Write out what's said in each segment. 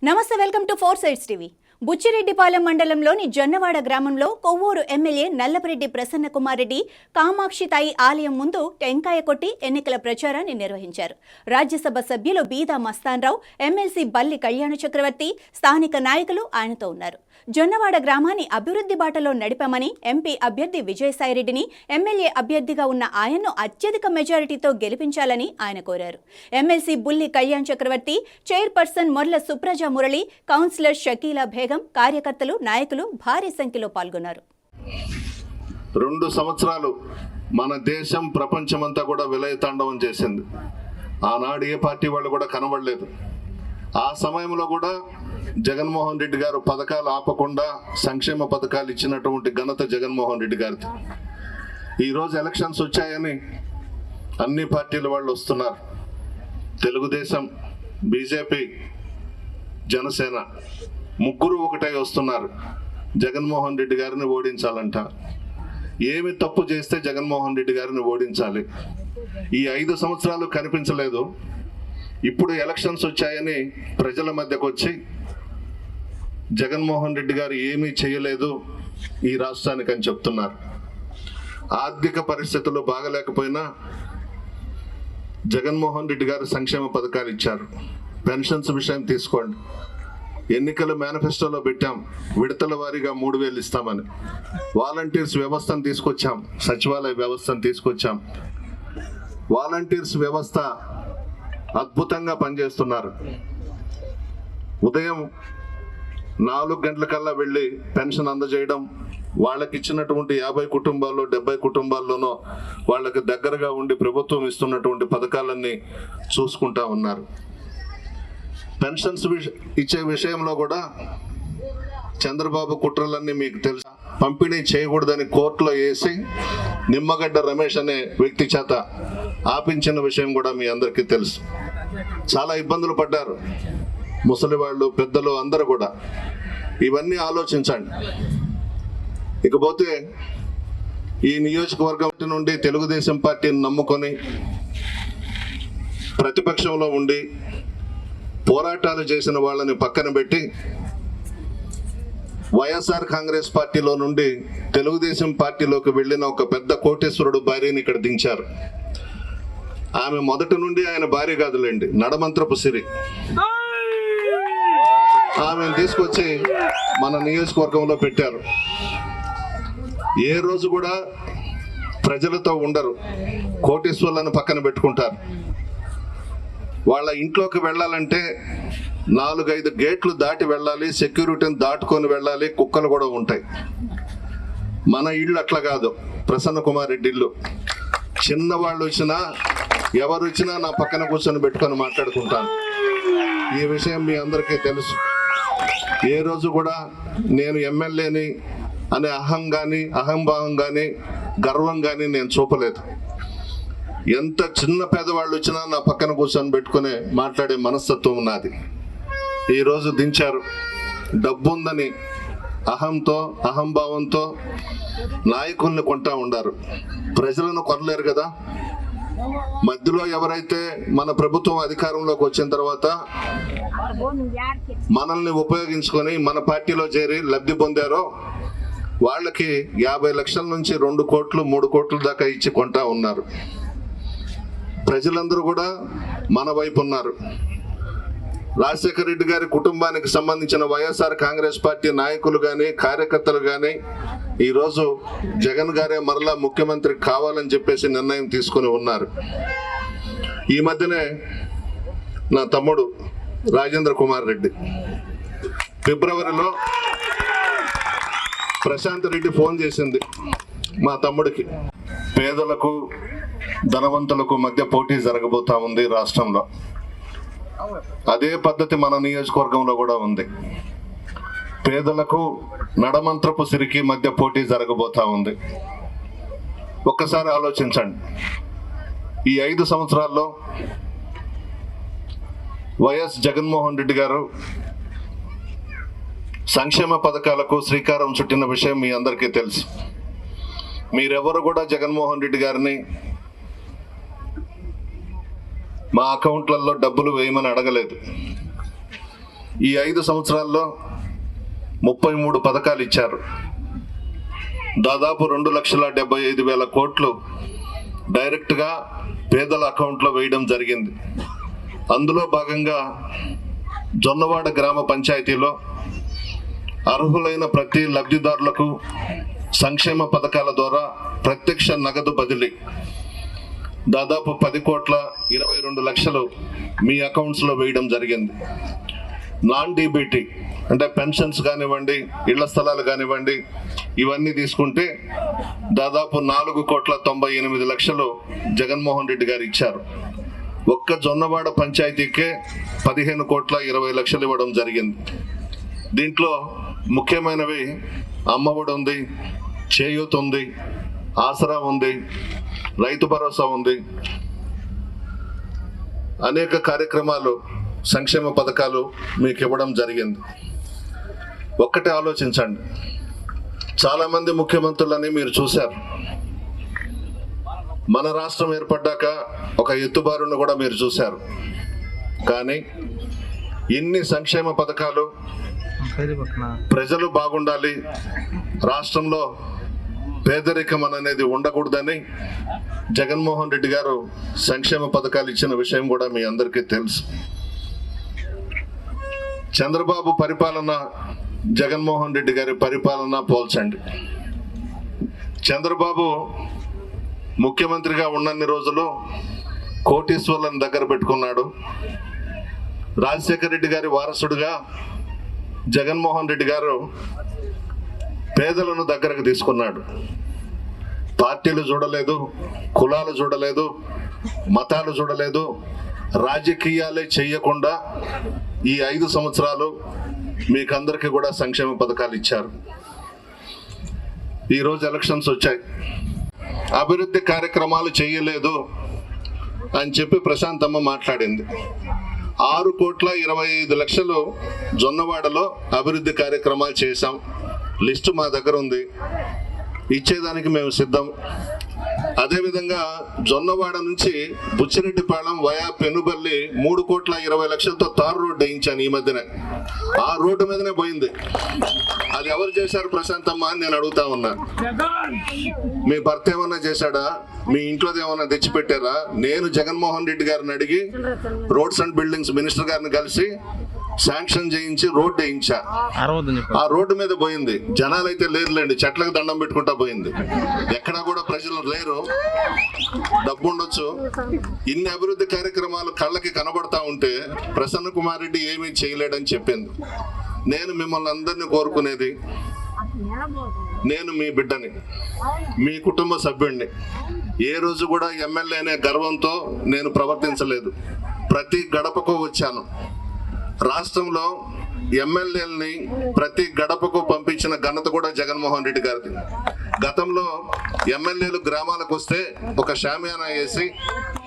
నమస్తే, welcome to 4 Sides TV. Buchireddypalem మండలంలోని జొన్నవాడ గ్రామంలో కొవ్వూరు ఎమ్మెల్యే నల్లపరెడ్డి ప్రసన్న కుమార్ రెడ్డి కామాక్షితాయి ఆలయం ముందు టెంకాయ కొట్టి ఎన్నికల ప్రచారాన్ని నిర్వహించారు. రాజ్యసభ సభ్యులు బీదా మస్తాన్రావు, ఎమ్మెల్సీ బల్లి కళ్యాణ చక్రవర్తి, స్థానిక నాయకులు ఆయనతో ఉన్నారు. జొన్నవాడ గ్రామాన్ని అభివృద్ధి బాటలో నడిపామని, ఎంపీ అభ్యర్థి విజయసాయిరెడ్డిని ఎమ్మెల్యే అభ్యర్థిగా ఉన్న ఆయన్ను అత్యధిక మెజారిటీతో గెలిపించాలని ఆయన కోరారు. ఎమ్మెల్సీ బుల్లి కళ్యాణ్ చక్రవర్తి, చైర్పర్సన్ మొర్ల సుప్రజ మురళి, కౌన్సిలర్ షకీలా బేగం, కార్యకర్తలు, నాయకులు భారీ సంఖ్యలో పాల్గొన్నారు. 2 సంవత్సరాలు మన దేశం ప్రపంచమంతా కూడా విలయతాండవం చేసింది. ఆనాడు ఏ పార్టీ వాళ్ళు కూడా కనబడలేదు. ఆ సమయంలో కూడా జగన్మోహన్ రెడ్డి గారు పథకాలు ఆపకుండా సంక్షేమ పథకాలు ఇచ్చినటువంటి ఘనత జగన్మోహన్ రెడ్డి గారిది. ఈరోజు ఎలక్షన్స్ వచ్చాయని అన్ని పార్టీల వాళ్ళు వస్తున్నారు. తెలుగుదేశం, బీజేపీ, జనసేన ముగ్గురు ఒకటై వస్తున్నారు. జగన్మోహన్ రెడ్డి గారిని ఓడించాలంట. ఏమి తప్పు చేస్తే జగన్మోహన్ రెడ్డి గారిని ఓడించాలి. ఈ 5 సంవత్సరాలు కనిపించలేదు. ఇప్పుడు ఎలక్షన్స్ వచ్చాయని ప్రజల మధ్యకు వచ్చి జగన్మోహన్ రెడ్డి గారు ఏమీ చేయలేదు ఈ రాష్ట్రానికి అని చెప్తున్నారు. ఆర్థిక పరిస్థితులు బాగలేకపోయినా జగన్మోహన్ రెడ్డి గారు సంక్షేమ పథకాలు ఇచ్చారు. పెన్షన్స్ విషయం తీసుకోండి. ఎన్నికల మేనిఫెస్టోలో పెట్టాం, విడతల వారీగా 3000 ఇస్తామని. వాలంటీర్స్ వ్యవస్థను తీసుకొచ్చాం, సచివాలయ వ్యవస్థను తీసుకొచ్చాం. వాలంటీర్స్ వ్యవస్థ అద్భుతంగా పనిచేస్తున్నారు. ఉదయం 4 గంటలకల్లా వెళ్ళి పెన్షన్ అందజేయడం, వాళ్ళకి ఇచ్చినటువంటి 50 కుటుంబాల్లో 70 కుటుంబాల్లోనో వాళ్ళకి దగ్గరగా ఉండి ప్రభుత్వం ఇస్తున్నటువంటి పథకాలన్నీ చూసుకుంటా ఉన్నారు. పెన్షన్స్ ఇచ్చే విషయంలో కూడా చంద్రబాబు కుట్రలన్నీ మీకు తెలుసు. పంపిణీ చేయకూడదని కోర్టులో వేసి నిమ్మగడ్డ రమేష్ అనే వ్యక్తి చేత ఆపించిన విషయం కూడా మీ అందరికీ తెలుసు. చాలా ఇబ్బందులు పడ్డారు ముసలి వాళ్ళు, పెద్దలు అందరూ కూడా. ఇవన్నీ ఆలోచించండి. ఇకపోతే ఈ నియోజకవర్గం నుండి తెలుగుదేశం పార్టీని నమ్ముకొని ప్రతిపక్షంలో ఉండి పోరాటాలు చేసిన వాళ్ళని పక్కన పెట్టి వైఎస్ఆర్ కాంగ్రెస్ పార్టీలో నుండి తెలుగుదేశం పార్టీలోకి వెళ్ళిన ఒక పెద్ద కోటేశ్వరుడు భార్యని ఇక్కడ దించారు. ఆమె మొదటి నుండి ఆయన భార్య కాదులేండి, నడమంత్రపు సిరి. ఆమెను తీసుకొచ్చి మన నియోజకవర్గంలో పెట్టారు. ఏ రోజు కూడా ప్రజలతో ఉండరు, కోటేశ్వర్లను పక్కన పెట్టుకుంటారు. వాళ్ళ ఇంట్లోకి వెళ్ళాలంటే 4-5 గేట్లు దాటి వెళ్ళాలి, సెక్యూరిటీని దాటుకొని వెళ్ళాలి, కుక్కలు కూడా ఉంటాయి. మన ఇళ్ళు అట్లా కాదు. ప్రసన్న కుమార్ రెడ్డి ఇల్లు. చిన్నవాళ్ళు వచ్చినా ఎవరు వచ్చినా నా పక్కన కూర్చొని పెట్టుకొని మాట్లాడుకుంటాను. ఈ విషయం మీ అందరికీ తెలుసు. ఏ రోజు కూడా నేను ఎమ్మెల్యేని అనే అహంభావం కానీ గర్వం కానీ నేను చూపలేదు. ఎంత చిన్న పేదవాళ్ళు వచ్చినా నా పక్కన కూర్చొని పెట్టుకుని మాట్లాడే మనస్తత్వం నాది. ఈరోజు దించారు. డబ్బు ఉందని అహంతో, అహంభావంతో నాయకుల్ని కొంటా ఉండారు. ప్రజలను కొనలేరు కదా. మధ్యలో ఎవరైతే మన ప్రభుత్వం అధికారంలోకి వచ్చిన తర్వాత మనల్ని ఉపయోగించుకొని మన పార్టీలో చేరి లబ్ధి పొందారో వాళ్ళకి 50 లక్షల నుంచి 2 కోట్లు 3 కోట్ల దాకా ఇచ్చి కొంటా ఉన్నారు. ప్రజలందరూ కూడా మన వైపు ఉన్నారు. రాజశేఖర రెడ్డి గారి కుటుంబానికి సంబంధించిన వైఎస్ఆర్ కాంగ్రెస్ పార్టీ నాయకులు కానీ కార్యకర్తలు కానీ ఈరోజు జగన్ గారే మరలా ముఖ్యమంత్రి కావాలని చెప్పేసి నిర్ణయం తీసుకుని ఉన్నారు. ఈ మధ్యనే నా తమ్ముడు రాజేంద్ర కుమార్ రెడ్డి ఫిబ్రవరిలో ప్రశాంత్ రెడ్డి ఫోన్ చేసింది మా తమ్ముడికి. పేదలకు ధనవంతులకు మధ్య పోటీ జరగబోతా ఉంది రాష్ట్రంలో. అదే పద్ధతి మన నియోజకవర్గంలో కూడా ఉంది. పేదలకు నడమంత్రపు సిరికి మధ్య పోటీ జరగబోతా ఉంది. ఒక్కసారి ఆలోచించండి. ఈ 5 సంవత్సరాల్లో వైఎస్ జగన్మోహన్ రెడ్డి గారు సంక్షేమ పథకాలకు శ్రీకారం చుట్టిన విషయం మీ అందరికీ తెలుసు. మీరెవరు కూడా జగన్మోహన్ రెడ్డి గారిని మా అకౌంట్లలో డబ్బులు వేయమని అడగలేదు. ఈ 5 సంవత్సరాల్లో 33 పథకాలు ఇచ్చారు. దాదాపు 2,75,000 కోట్లు డైరెక్ట్గా పేదల అకౌంట్లో వేయడం జరిగింది. అందులో భాగంగా జొన్నవాడ గ్రామ పంచాయతీలో అర్హులైన ప్రతి లబ్ధిదారులకు సంక్షేమ పథకాల ద్వారా ప్రత్యక్ష నగదు బదిలీ దాదాపు 10,22,00,000 మీ అకౌంట్స్లో వేయడం జరిగింది. నాన్ డీబీటీ అంటే పెన్షన్స్ కానివ్వండి, ఇళ్ల స్థలాలు కానివ్వండి, ఇవన్నీ తీసుకుంటే దాదాపు 4,98,00,000 జగన్మోహన్ రెడ్డి గారు ఇచ్చారు. ఒక్క జొన్నవాడ పంచాయతీకే 15,20,00,000 ఇవ్వడం జరిగింది. దీంట్లో ముఖ్యమైనవి అమ్మఒడి ఉంది, చేయూత ఉంది, ఆసరా ఉంది, రైతు భరోసా ఉంది. అనేక కార్యక్రమాలు, సంక్షేమ పథకాలు మీకు ఇవ్వడం జరిగింది. ఒక్కటే ఆలోచించండి, చాలామంది ముఖ్యమంత్రులని మీరు చూశారు. మన రాష్ట్రం ఏర్పడ్డాక ఒక ఎత్తుబారును కూడా మీరు చూశారు. కానీ ఇన్ని సంక్షేమ పథకాలు, ప్రజలు బాగుండాలి, రాష్ట్రంలో పేదరికం అనేది ఉండకూడదని జగన్మోహన్ రెడ్డి గారు సంక్షేమ పథకాలు ఇచ్చిన విషయం కూడా మీ అందరికీ తెలుసు. చంద్రబాబు పరిపాలన, జగన్మోహన్ రెడ్డి గారి పరిపాలన పోల్చండి. చంద్రబాబు ముఖ్యమంత్రిగా ఉన్నన్ని రోజులు కోటీశ్వర్లను దగ్గర పెట్టుకున్నాడు. రాజశేఖర రెడ్డి గారి వారసుడుగా జగన్మోహన్ రెడ్డి గారు పేదలను దగ్గరకు తీసుకున్నాడు. పార్టీలు చూడలేదు, కులాలు చూడలేదు, మతాలు చూడలేదు, రాజకీయాలే చెయ్యకుండా ఈ 5 సంవత్సరాలు మీకందరికీ కూడా సంక్షేమ పథకాలు ఇచ్చారు. ఈరోజు ఎలక్షన్స్ వచ్చాయి, అభివృద్ధి కార్యక్రమాలు చేయలేదు అని చెప్పి ప్రశాంతమ్మ మాట్లాడింది. 6,25,00,000 జొన్నవాడలో అభివృద్ధి కార్యక్రమాలు చేశాం. లిస్టు మా దగ్గర ఉంది, ఇచ్చేదానికి మేము సిద్ధం. అదేవిధంగా జొన్నవాడ నుంచి బుచ్చిరెడ్డిపాళెం వయా పెనుబల్లి 3,20,00,000తో తారు రోడ్డు వేయించాను ఈ మధ్యనే. ఆ రోడ్డు మీదనే పోయింది. అది ఎవరు చేశారు ప్రశాంతమ్మ అని నేను అడుగుతా ఉన్నా. మీ భర్త ఏమన్నా చేశాడా? మీ ఇంట్లోది ఏమన్నా తెచ్చిపెట్టారా? నేను జగన్మోహన్ రెడ్డి గారిని అడిగి రోడ్స్ అండ్ బిల్డింగ్స్ మినిస్టర్ గారిని కలిసి శాంక్షన్ చేయించి రోడ్డు వేయించా. ఆ రోడ్డు మీద పోయింది. జనాలు అయితే లేరులేండి, చెట్లకు దండం పెట్టుకుంటా పోయింది. ఎక్కడా కూడా ప్రజలు లేరు, డబ్బు ఉండొచ్చు. ఇన్ని అభివృద్ధి కార్యక్రమాలు కళ్ళకి కనబడతా ఉంటే ప్రసన్న కుమార్ రెడ్డి ఏమీ చేయలేడని చెప్పింది. నేను మిమ్మల్ని అందరినీ కోరుకునేది, నేను మీ బిడ్డని, మీ కుటుంబ సభ్యుడిని. ఏ రోజు కూడా ఎమ్మెల్యే అనే గర్వంతో నేను ప్రవర్తించలేదు. ప్రతి గడపకు వచ్చాను. రాష్ట్రంలో ఎమ్మెల్యేలని ప్రతి గడపకు పంపించిన ఘనత కూడా జగన్మోహన్ రెడ్డి గారిది. గతంలో ఎమ్మెల్యేలు గ్రామాలకు వస్తే ఒక షామియానా వేసి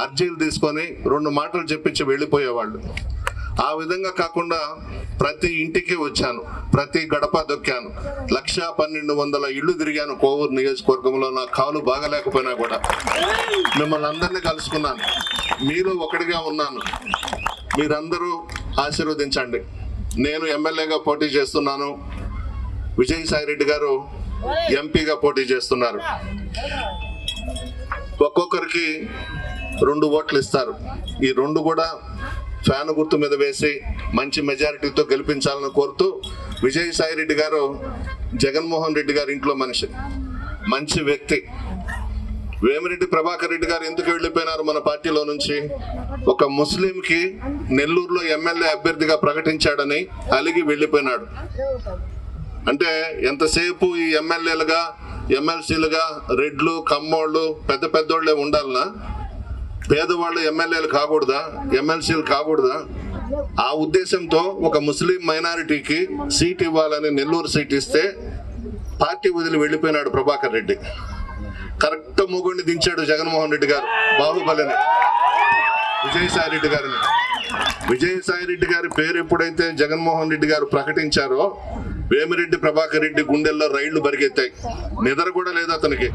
అర్జీలు తీసుకొని 2 మాటలు చెప్పించి వెళ్ళిపోయేవాళ్ళు. ఆ విధంగా కాకుండా ప్రతి ఇంటికి వచ్చాను, ప్రతి గడప దొక్కాను. 1,12,00,000 ఇళ్ళు తిరిగాను కోవూరు నియోజకవర్గంలో. నా కాలు బాగలేకపోయినా కూడా మిమ్మల్ని అందరినీ కలుసుకున్నాను. మీలో ఒకటిగా ఉన్నాను. మీరందరూ ఆశీర్వదించండి. నేను ఎమ్మెల్యేగా పోటీ చేస్తున్నాను, విజయసాయి రెడ్డి గారు ఎంపీగా పోటీ చేస్తున్నారు. ఒక్కొక్కరికి 2 ఓట్లు ఇస్తారు. ఈ 2 కూడా ఫ్యాన్ గుర్తు మీద వేసి మంచి మెజారిటీతో గెలిపించాలని కోరుతూ, విజయసాయి రెడ్డి గారు జగన్మోహన్ రెడ్డి గారి ఇంట్లో మనిషి, మంచి వ్యక్తి. వేమిరెడ్డి ప్రభాకర్ రెడ్డి గారు ఎందుకు వెళ్ళిపోయినారు మన పార్టీలో నుంచి? ఒక ముస్లింకి నెల్లూరులో ఎమ్మెల్యే అభ్యర్థిగా ప్రకటించాడని అలిగి వెళ్ళిపోయినాడు. అంటే ఎంతసేపు ఈ ఎమ్మెల్యేలుగా, ఎమ్మెల్సీలుగా రెడ్లు, కమ్మోళ్ళు, పెద్ద పెద్దోళ్లే ఉండాలనా? పేదవాళ్ళు ఎమ్మెల్యేలు కాకూడదా? ఎమ్మెల్సీలు కాకూడదా? ఆ ఉద్దేశంతో ఒక ముస్లిం మైనారిటీకి సీట్ ఇవ్వాలని నెల్లూరు సీట్ ఇస్తే పార్టీ వదిలి వెళ్ళిపోయినాడు ప్రభాకర్ రెడ్డి. కరెక్ట్ మొగుడిని దించాడు జగన్మోహన్ రెడ్డి గారు, బాహుబలిని, విజయసాయి రెడ్డి గారిని. విజయసాయి రెడ్డి గారి పేరు ఎప్పుడైతే జగన్మోహన్ రెడ్డి గారు ప్రకటించారో వేమిరెడ్డి ప్రభాకర్ రెడ్డి గుండెల్లో రైళ్లు పరిగెత్తాయి. నిద్ర కూడా లేదు అతనికి.